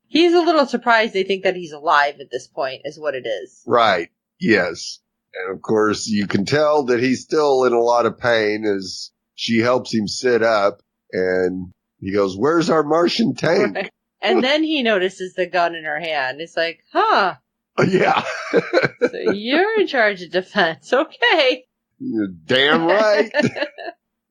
He's a little surprised they think that he's alive at this point, is what it is.
Right. Yes. And of course, you can tell that he's still in a lot of pain as she helps him sit up. And he goes, where's our Martian tank?
Right. And then he notices the gun in her hand. It's like, huh.
Yeah.
So you're in charge of defense. Okay.
You're damn right.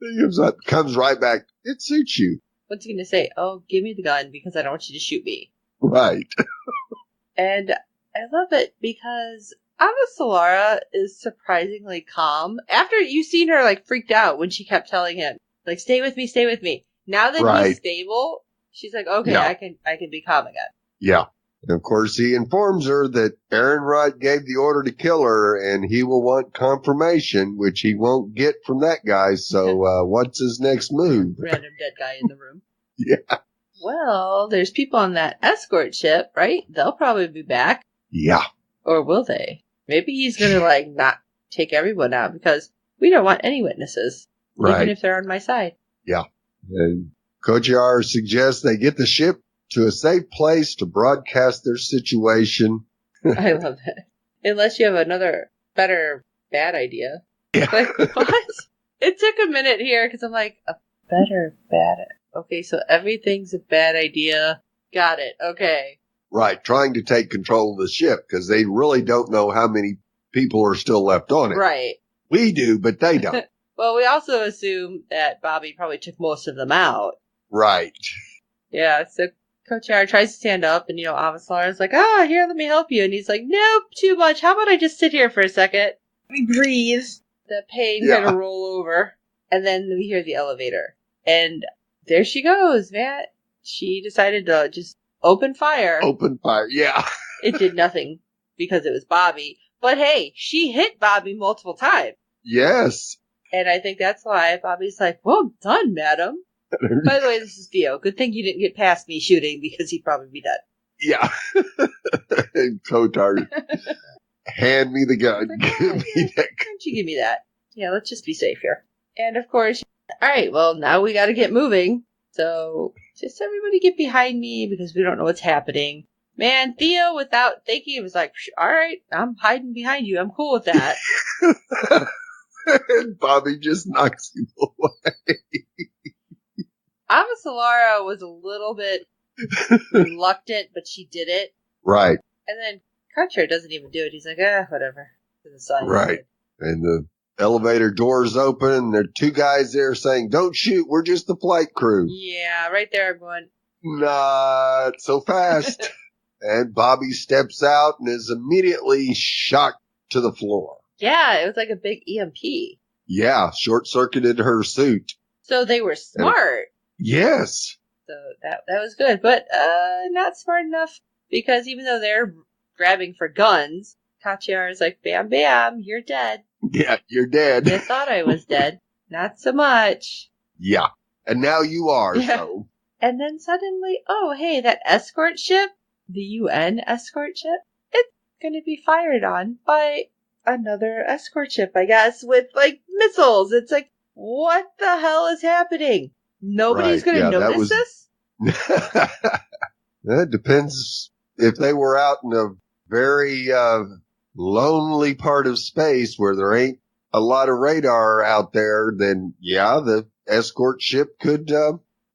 He comes right back. It suits you.
What's he going to say? Oh, give me the gun because I don't want you to shoot me.
Right.
And I love it because Avasalara is surprisingly calm. After you've seen her freaked out when she kept telling him, stay with me, stay with me. Now that he's stable, she's like, okay, I can be calm again.
Yeah. And of course, he informs her that Aaron Wright gave the order to kill her and he will want confirmation, which he won't get from that guy. So, what's his next move?
Random dead guy in the room.
Yeah.
Well, there's people on that escort ship, right? They'll probably be back.
Yeah.
Or will they? Maybe he's going to, not take everyone out because we don't want any witnesses.
Right.
Even if they're on my side.
Yeah. And Kochar suggests they get the ship to a safe place to broadcast their situation.
I love that. Unless you have another better bad idea.
Yeah.
What? It took a minute here because I'm like, a better bad. Okay, so everything's a bad idea. Got it. Okay.
Right. Trying to take control of the ship because they really don't know how many people are still left on it.
Right.
We do, but they don't.
Well, we also assume that Bobby probably took most of them out.
Right.
Yeah, so Kochar tries to stand up, and, Avasalara's like, here, let me help you. And he's like, nope, too much. How about I just sit here for a second? Let me breathe. The pain kind of roll over. And then we hear the elevator. And there she goes, man. She decided to just open fire.
Open fire, yeah.
It did nothing because it was Bobby. But hey, she hit Bobby multiple times.
Yes.
And I think that's why Bobby's like, well done, madam. By the way, this is Theo. Good thing you didn't get past me shooting because he'd probably be dead.
Yeah. And Kotar, hand me the gun.
Like, give me that gun. Why don't you give me that? Yeah, let's just be safe here. And of course, all right, well, now we got to get moving. So just everybody get behind me because we don't know what's happening. Man, Theo, without thinking, was like, all right, I'm hiding behind you. I'm cool with that.
And Bobby just knocks him away.
Avasalara was a little bit reluctant, but she did it.
Right.
And then Kochar doesn't even do it. He's like, whatever.
Right. And the elevator doors open. There are two guys there saying, don't shoot. We're just the flight crew.
Yeah, right there, I'm going,
not so fast. And Bobby steps out and is immediately shocked to the floor.
Yeah, it was like a big EMP.
Yeah, short-circuited her suit.
So they were smart.
Yes.
So that was good, but not smart enough because even though they're grabbing for guns, Kochar is like, bam, bam, you're dead.
Yeah, you're dead.
You thought I was dead. Not so much.
Yeah, and now you are,
yeah.
so.
And then suddenly, oh, hey, that escort ship, the UN escort ship, it's going to be fired on by another escort ship, I guess, with, like, missiles. It's like, what the hell is happening? Nobody's going to notice this?
It depends. If they were out in a very lonely part of space where there ain't a lot of radar out there, then yeah, the escort ship could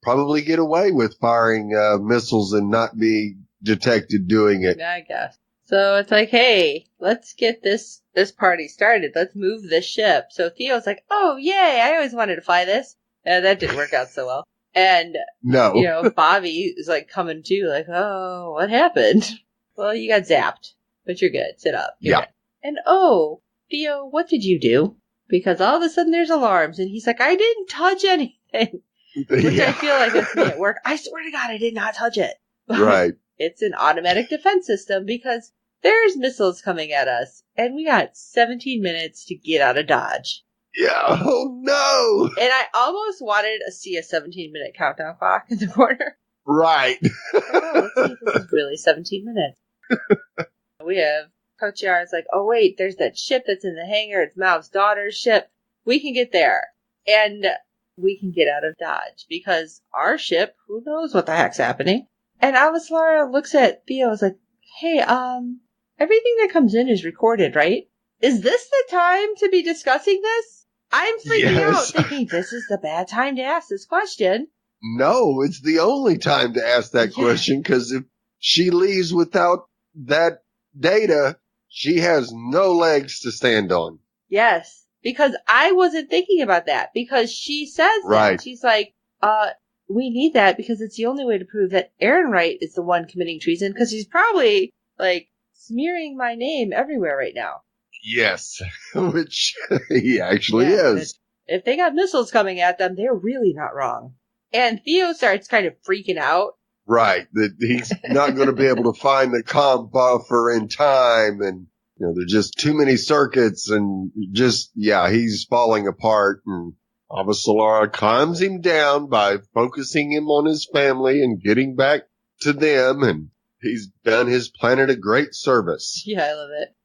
probably get away with firing missiles and not be detected doing it.
I guess. So it's like, hey, let's get this party started. Let's move this ship. So Theo's like, oh, yay, I always wanted to fly this. That didn't work out so well. And,
No.
you know, Bobby is like coming to, like, oh, what happened? Well, you got zapped, but you're good. Sit up. You're good. And, oh, Theo, what did you do? Because all of a sudden there's alarms. And he's like, I didn't touch anything. Which I feel like it's me at work. I swear to God, I did not touch it.
Right.
It's an automatic defense system because there's missiles coming at us. And we got 17 minutes to get out of Dodge.
Yeah. Oh, no.
And I almost wanted to see a 17-minute countdown clock in the corner.
Right.
Oh, let's see if this is really 17 minutes. We have Coach Yara's like, oh, wait, there's that ship that's in the hangar. It's Mal's daughter's ship. We can get there. And we can get out of Dodge because our ship, who knows what the heck's happening. And Avasalara looks at Theo and is like, hey, everything that comes in is recorded, right? Is this the time to be discussing this? I'm freaking out thinking this is the bad time to ask this question.
No, it's the only time to ask that question because if she leaves without that data, she has no legs to stand on.
Yes, because I wasn't thinking about that because she says that. She's like, we need that because it's the only way to prove that Aaron Wright is the one committing treason because he's probably, like, smearing my name everywhere right now.
Yes, which he actually is.
If they got missiles coming at them, they're really not wrong. And Theo starts kind of freaking out.
Right, that he's not going to be able to find the comm buffer in time, and you know there's just too many circuits, and just he's falling apart. And Avasalara calms him down by focusing him on his family and getting back to them, and he's done his planet a great service.
Yeah, I love it.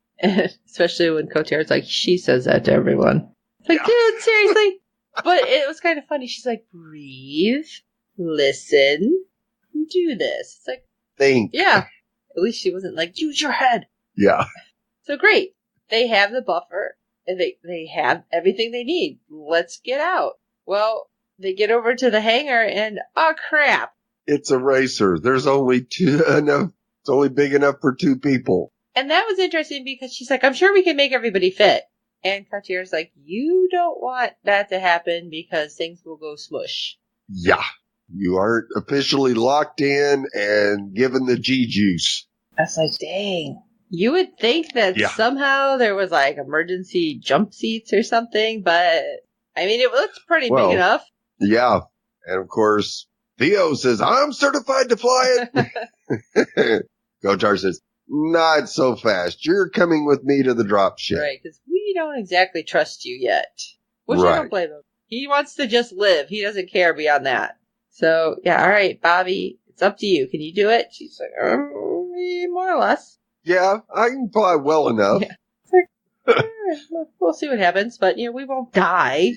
Especially when Coach Yara's like, she says that to everyone. It's like, dude, seriously? But it was kind of funny. She's like, breathe, listen, do this. It's like,
think.
Yeah. At least she wasn't like, use your head.
Yeah.
So great. They have the buffer. And they have everything they need. Let's get out. Well, they get over to the hangar and, oh, crap.
It's a racer. There's only enough. It's only big enough for two people.
And that was interesting because she's like, I'm sure we can make everybody fit. And Cartier's like, you don't want that to happen because things will go smush.
Yeah. You aren't officially locked in and given the G-juice.
I was like, dang. You would think that somehow there was like emergency jump seats or something, but I mean, it looks pretty big enough.
Yeah. And of course, Theo says, I'm certified to fly it. Gochar says, not so fast. You're coming with me to the drop ship.
Right, because we don't exactly trust you yet. Which I don't blame him. He wants to just live. He doesn't care beyond that. So, yeah, all right, Bobby, it's up to you. Can you do it? She's like, more or less.
Yeah, I can fly well enough.
Yeah. It's like, we'll see what happens, but, you know, we won't die.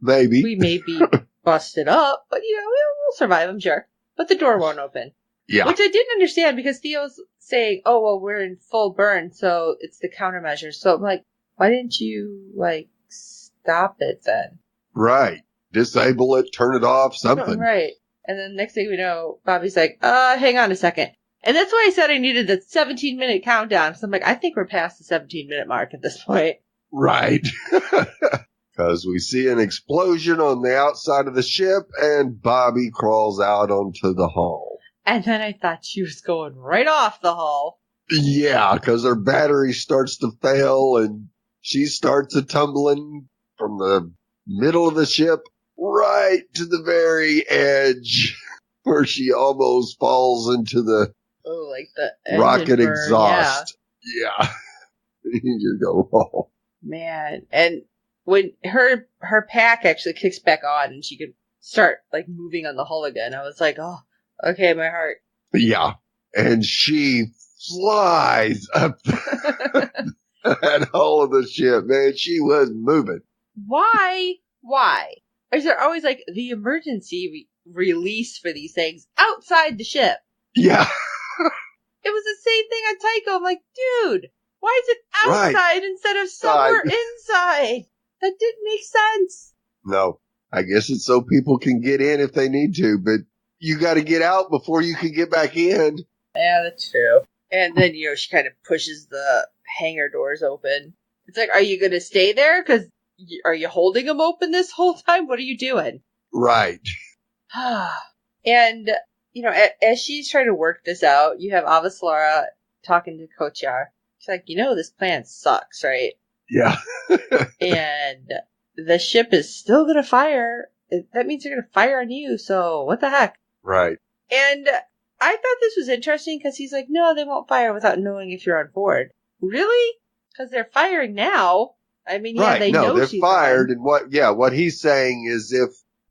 Maybe.
We may be busted up, but, you know, we'll survive, I'm sure. But the door won't open.
Yeah.
Which I didn't understand because Theo's saying, oh, well, we're in full burn, so it's the countermeasures. So I'm like, why didn't you, like, stop it then?
Right. Disable it, turn it off, something.
Right. And then next thing we know, Bobby's like, hang on a second. And that's why I said I needed the 17-minute countdown. So I'm like, I think we're past the 17-minute mark at this point.
Right. Because we see an explosion on the outside of the ship, and Bobby crawls out onto the hull.
And then I thought she was going right off the hull.
Yeah, because her battery starts to fail, and she starts a tumbling from the middle of the ship right to the very edge, where she almost falls into the rocket exhaust. Yeah. You go, oh.
Man. And when her pack actually kicks back on and she could start like moving on the hull again, I was like, oh, okay, my heart.
Yeah. and she flies up that hull of the ship, man. She was moving.
Why? Is there always like the emergency release for these things outside the ship?
Yeah.
It was the same thing on Tycho. I'm like, dude, why is it outside instead of somewhere inside? That didn't make sense.
No, I guess it's so people can get in if they need to, but you got to get out before you can get back in.
Yeah, that's true. And then, she kind of pushes the hangar doors open. It's like, are you going to stay there? Because are you holding them open this whole time? What are you doing?
Right.
And, as she's trying to work this out, you have Avasarala talking to Kotyar. She's like, this plan sucks, right?
Yeah.
And the ship is still going to fire. That means they're going to fire on you, so what the heck?
Right.
And I thought this was interesting because he's like, no, they won't fire without knowing if you're on board. Really? Because they're firing now. I mean, yeah,
right.
they know
they're
she's
fired,
on.
and what he's saying is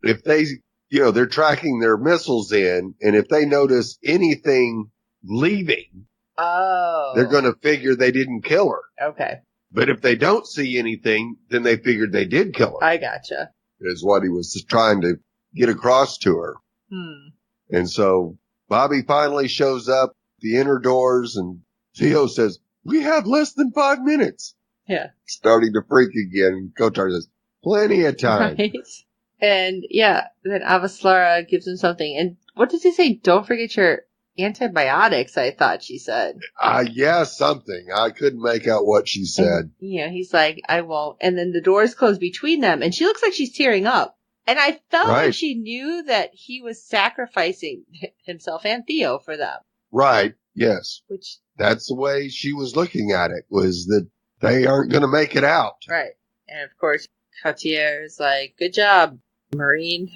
if they, they're tracking their missiles in, and if they notice anything leaving, they're going to figure they didn't kill her.
Okay.
But if they don't see anything, then they figured they did kill her.
I gotcha.
Is what he was trying to get across to her. And so Bobby finally shows up, the inner doors, and Theo says, we have less than 5 minutes.
Yeah.
Starting to freak again. Kotyar says, plenty of time.
Right. And then Avasarala gives him something. And what does he say? Don't forget your antibiotics, I thought she said.
Yeah, something. I couldn't make out what she said.
And, he's like, I won't. And then the doors close between them, and she looks like she's tearing up. And I felt like she knew that he was sacrificing himself and Theo for them.
Right, yes.
Which
that's the way she was looking at it, was that they aren't going to make it out.
Right. And of course, Kotyar is like, good job, Marine.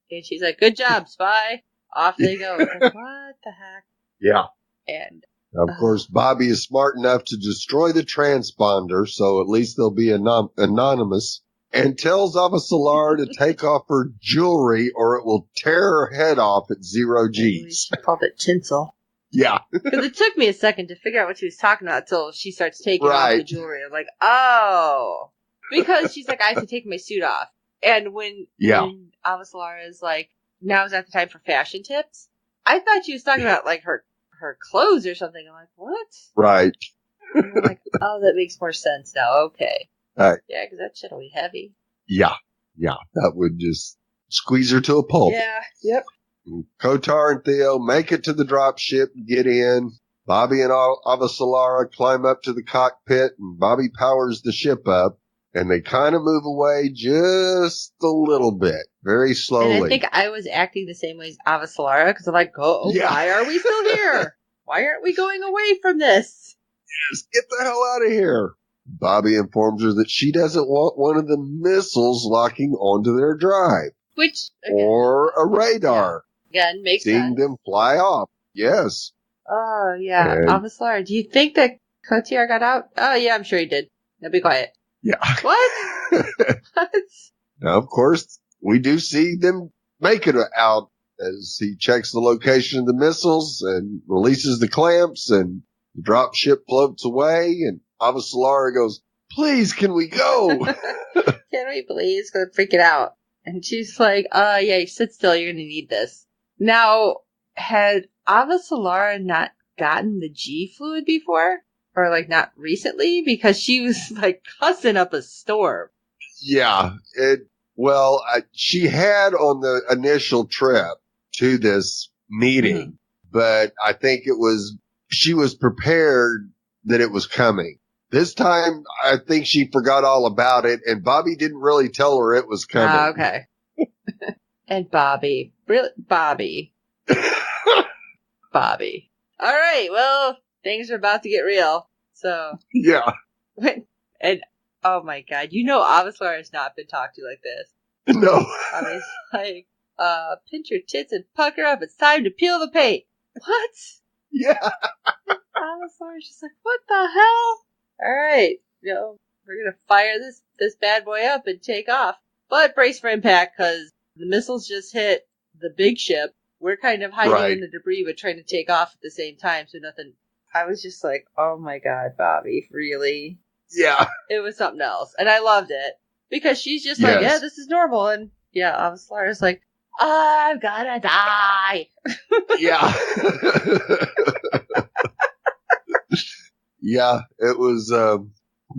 And she's like, good job, spy. Off they go. Like, what the heck?
Yeah.
And
of course, Bobby is smart enough to destroy the transponder, so at least they'll be anonymous, and tells Avasarala to take off her jewelry or it will tear her head off at 0 G's.
She called it tinsel.
Yeah.
Because it took me a second to figure out what she was talking about until she starts taking off the jewelry. I'm like, oh. Because she's like, I have to take my suit off. And when Avasarala is like, now is not the time for fashion tips, I thought she was talking about like her clothes or something. I'm like, what?
Right.
And I'm like, oh, that makes more sense now. Okay.
Right.
Yeah, because that shit'll be heavy.
Yeah. That would just squeeze her to a pulp.
Yeah. Yep.
And Kotyar and Theo make it to the drop ship, get in. Bobby and Avasarala climb up to the cockpit, and Bobby powers the ship up. And they kind of move away just a little bit, very slowly.
And I think I was acting the same way as Avasarala, because I'm like, why are we still here? Why aren't we going away from this?
Yes, get the hell out of here. Bobby informs her that she doesn't want one of the missiles locking onto their drive.
Which, again,
or a radar.
Again, makes sense.
Seeing them fly off. Yes.
Oh, yeah. Avasarala, do you think that Kotyar got out? Oh, yeah, I'm sure he did. Now be quiet.
Yeah.
What? What?
Now, of course, we do see them make it out as he checks the location of the missiles and releases the clamps, and the drop ship floats away, and Avasarala goes, please, can we go?
Can we please? Because I'm freaking out. And she's like, yeah, sit still, you're going to need this. Now, had Avasarala not gotten the G fluid before? Or, like, not recently? Because she was, like, cussing up a storm.
Yeah. She had on the initial trip to this meeting, but I think she was prepared that it was coming. This time, I think she forgot all about it, and Bobby didn't really tell her it was coming.
Okay. And Bobby. Really? Bobby. Bobby. All right, well, things are about to get real. So.
Yeah.
And, oh my god, Avasarala has not been talked to like this.
No.
Bobbie's like, pinch your tits and pucker up, it's time to peel the paint. What?
Yeah.
Avasarala's just like, what the hell? Alright, we're gonna fire this bad boy up and take off. But brace for impact, because the missiles just hit the big ship, we're kind of hiding
Right.
in the debris but trying to take off at the same time, so nothing. I was just like, oh my God, Bobby, really?
Yeah.
It was something else. And I loved it. Because she's just
Yes.
like, yeah, this is normal. And yeah, Lara's like, I'm gonna die.
Yeah. Yeah, it was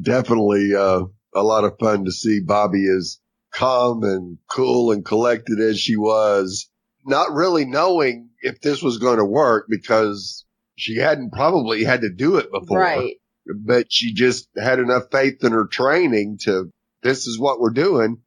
definitely a lot of fun to see Bobby as calm and cool and collected as she was, not really knowing if this was going to work because she hadn't probably had to do it before.
Right.
But she just had enough faith in her training to, this is what we're doing.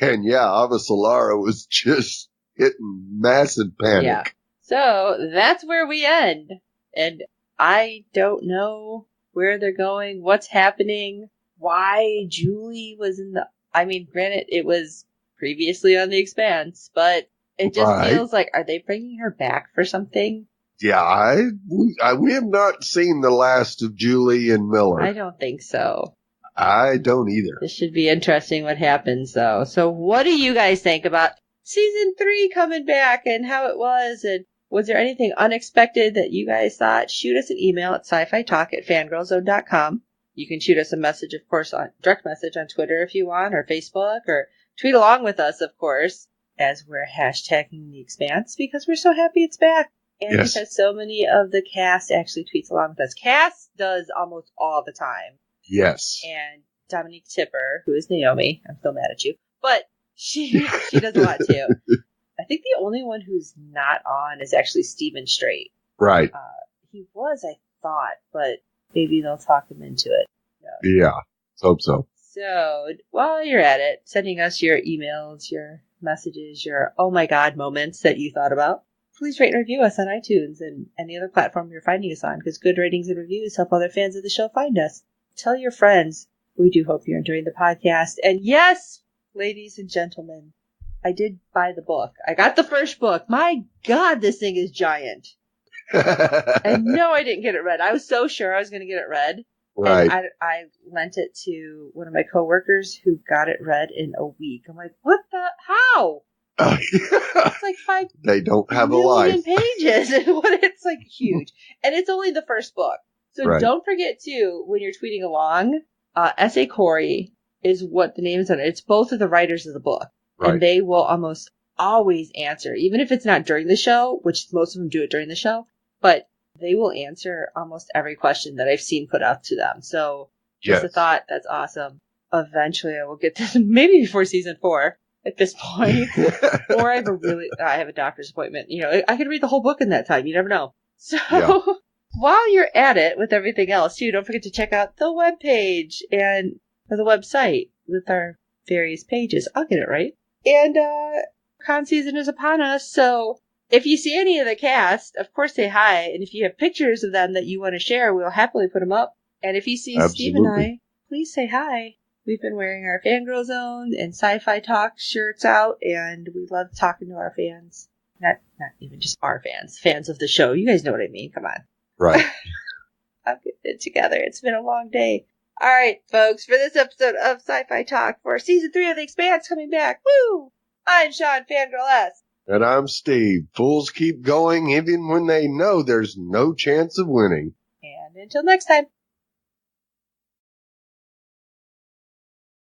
And yeah, Lara was just hitting massive panic.
Yeah. So that's where we end. And I don't know where they're going, what's happening, why Julie was in the... I mean, granted, it was previously on The Expanse, but it just feels like, are they bringing her back for something?
Yeah, we have not seen the last of Julie and Miller.
I don't think so.
I don't either.
This should be interesting what happens, though. So what do you guys think about season 3 coming back and how it was? And was there anything unexpected that you guys thought? Shoot us an email at syfytalk@fangirlzone.com. You can shoot us a message, of course, on direct message on Twitter if you want, or Facebook, or tweet along with us, of course, as we're hashtagging The Expanse, because we're so happy it's back. And
Yes.
because so many of the cast actually tweets along with us. Cass does almost all the time.
Yes.
And Dominique Tipper, who is Naomi, I'm still mad at you, but she does a lot too. I think the only one who's not on is actually Stephen Strait.
Right.
He was, I thought, but maybe they'll talk him into it. No.
Yeah. Hope so.
So while you're at it, sending us your emails, your messages, your oh my God moments that you thought about, please rate and review us on iTunes and any other platform you're finding us on, because good ratings and reviews help other fans of the show find us. Tell your friends. We do hope you're enjoying the podcast. And yes, ladies and gentlemen, I did buy the book. I got the first book. My God, this thing is giant. And no, I didn't get it read. I was so sure I was going to get it read.
Right.
And I lent it to one of my coworkers who got it read in a week. I'm like, what the? How? It's like 5
They don't have a
million
life.
pages. It's like huge. And it's only the first book. So
Right.
Don't forget, too, when you're tweeting along, S.A. Corey is what the name is on it. It's both of the writers of the book.
Right.
And they will almost always answer, even if it's not during the show, which most of them do it during the show, but they will answer almost every question that I've seen put out to them. So just a thought, that's awesome. Eventually I will get this, maybe before season 4 at this point. Or I have a doctor's appointment. You know, I could read the whole book in that time. You never know. So while you're at it with everything else, too, don't forget to check out the webpage and the website with our various pages. I'll get it right. And con season is upon us, so if you see any of the cast, of course say hi. And if you have pictures of them that you want to share, we'll happily put them up. And if you see Steve and I, please say hi. We've been wearing our Fangirl Zone and SyFy Talk shirts out, and we love talking to our fans. Not even just our fans of the show. You guys know what I mean. Come on.
Right.
I'm getting it together. It's been a long day. All right, folks, for this episode of SyFy Talk for season 3 of The Expanse coming back. Woo! I'm Sean, Fangirl S.
And I'm Steve. Fools keep going even when they know there's no chance of winning.
And until next time.